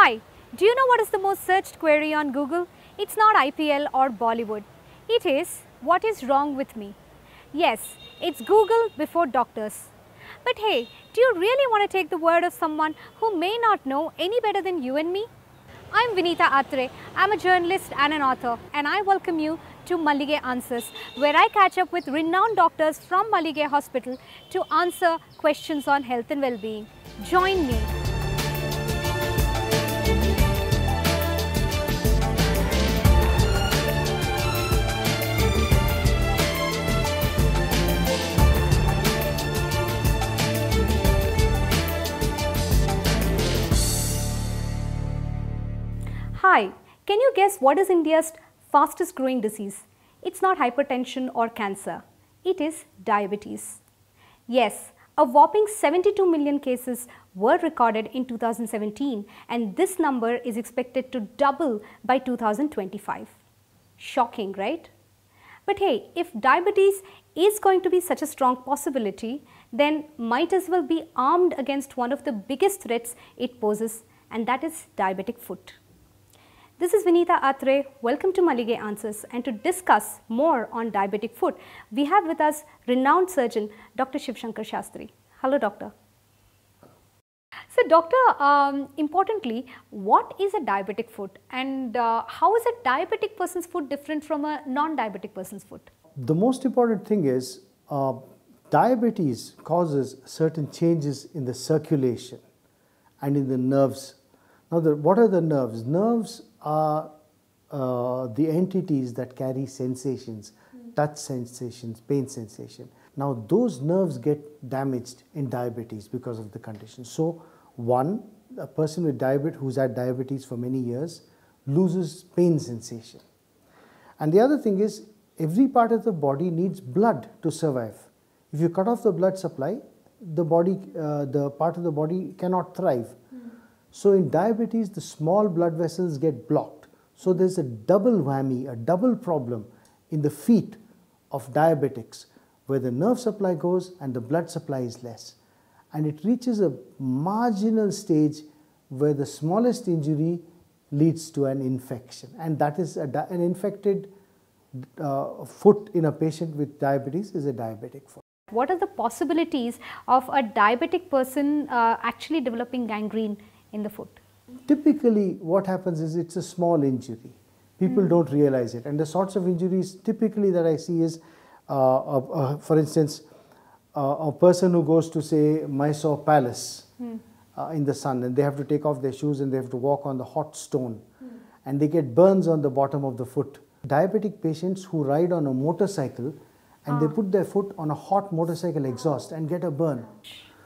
Hi, do you know what is the most searched query on Google? It's not IPL or Bollywood. It is, what is wrong with me? Yes, it's Google before doctors. But hey, do you really want to take the word of someone who may not know any better than you and me? I'm Vineetha Athrey. I'm a journalist and an author, and I welcome you to Mallige Answers, where I catch up with renowned doctors from Mallige Hospital to answer questions on health and well-being. Join me. Hi, can you guess what is India's fastest growing disease? It's not hypertension or cancer. It is diabetes. Yes, a whopping 72 million cases were recorded in 2017, and this number is expected to double by 2025. Shocking, right? But hey, if diabetes is going to be such a strong possibility, then might as well be armed against one of the biggest threats it poses, and that is diabetic foot. This is Vineetha Athrey. Welcome to Mallige Answers, and to discuss more on diabetic foot, we have with us renowned surgeon Dr Shivshankar Sastry. Hello, doctor. So, doctor, importantly, what is a diabetic foot, and how is a diabetic person's foot different from a non-diabetic person's foot? The most important thing is diabetes causes certain changes in the circulation and in the nerves. Now, what are the nerves? Nerves are the entities that carry sensations, touch sensations, pain sensation. Now, those nerves get damaged in diabetes because of the condition. So, a person with diabetes who's had diabetes for many years loses pain sensation. And the other thing is, every part of the body needs blood to survive. If you cut off the blood supply, the part of the body cannot thrive. So in diabetes, the small blood vessels get blocked. So there's a double whammy, a double problem in the feet of diabetics, where the nerve supply goes and the blood supply is less. And it reaches a marginal stage where the smallest injury leads to an infection. And that is an infected foot in a patient with diabetes is a diabetic foot. What are the possibilities of a diabetic person actually developing gangrene in the foot? Typically, what happens is it's a small injury. People don't realize it. And the sorts of injuries typically that I see is, for instance, a person who goes to, say, Mysore Palace in the sun, and they have to take off their shoes and they have to walk on the hot stone, and they get burns on the bottom of the foot. Diabetic patients who ride on a motorcycle and they put their foot on a hot motorcycle exhaust and get a burn.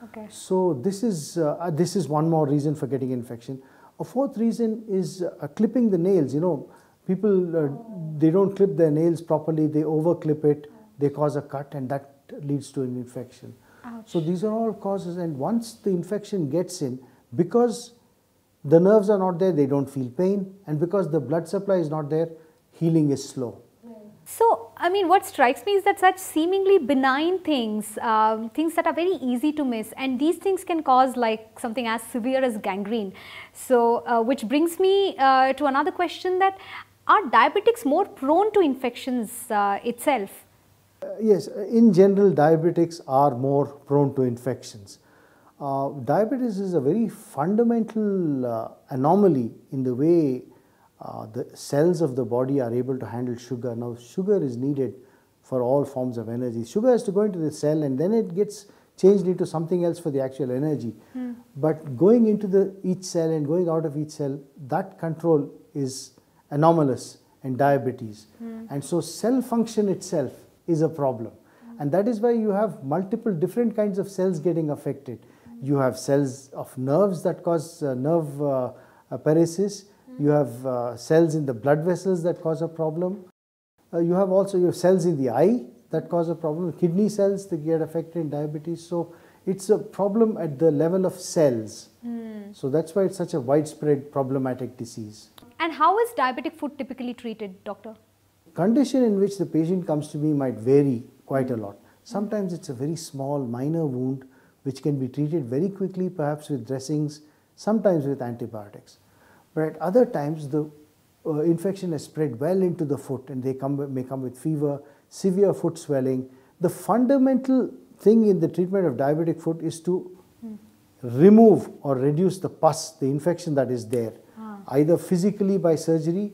Okay. So this is one more reason for getting infection. A fourth reason is clipping the nails. You know, people they don't clip their nails properly. They overclip it. They cause a cut, and that leads to an infection. Ouch. So these are all causes. And once the infection gets in, because the nerves are not there, they don't feel pain, and because the blood supply is not there, healing is slow. So, I mean, what strikes me is that such seemingly benign things, things that are very easy to miss, and these things can cause like something as severe as gangrene. So, which brings me to another question, that are diabetics more prone to infections itself? Yes, in general, diabetics are more prone to infections. Diabetes is a very fundamental anomaly in the way the cells of the body are able to handle sugar. Now, sugar is needed for all forms of energy. Sugar has to go into the cell and then it gets changed into something else for the actual energy. But going into each cell and going out of each cell, that control is anomalous in diabetes. And so cell function itself is a problem. And that is why you have multiple different kinds of cells getting affected. You have cells of nerves that cause nerve paresis. You have cells in the blood vessels that cause a problem. You have cells in the eye that cause a problem. Kidney cells that get affected in diabetes. So it's a problem at the level of cells. So that's why it's such a widespread problematic disease. And how is diabetic foot typically treated, doctor? Condition in which the patient comes to me might vary quite a lot. Sometimes it's a very small minor wound which can be treated very quickly, perhaps with dressings, sometimes with antibiotics. But at other times, the infection has spread well into the foot and they may come with fever, severe foot swelling. The fundamental thing in the treatment of diabetic foot is to remove or reduce the pus, the infection that is there, either physically by surgery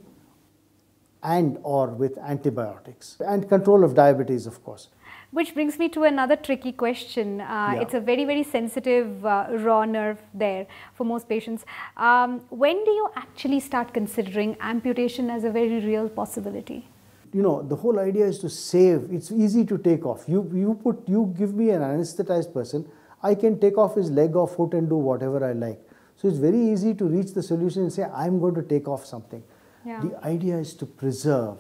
and or with antibiotics, and control of diabetes, of course. Which brings me to another tricky question. It's a very, very sensitive raw nerve there for most patients. When do you actually start considering amputation as a very real possibility? You know, the whole idea is to save. It's easy to take off. You give me an anesthetized person, I can take off his leg or foot and do whatever I like. So it's very easy to reach the solution and say, I'm going to take off something. Yeah. The idea is to preserve.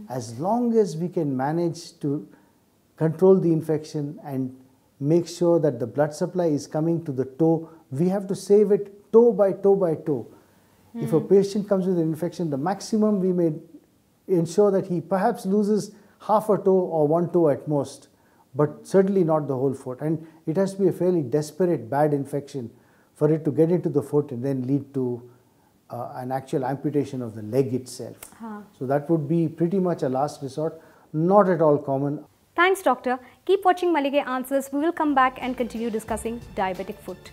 As long as we can manage to control the infection and make sure that the blood supply is coming to the toe, we have to save it toe by toe by toe. If a patient comes with an infection, the maximum we may ensure that he perhaps loses half a toe or one toe at most, but certainly not the whole foot. And it has to be a fairly desperate bad infection for it to get into the foot and then lead to an actual amputation of the leg itself. So that would be pretty much a last resort, not at all common. Thanks, doctor. Keep watching Mallige Answers. We will come back and continue discussing diabetic foot.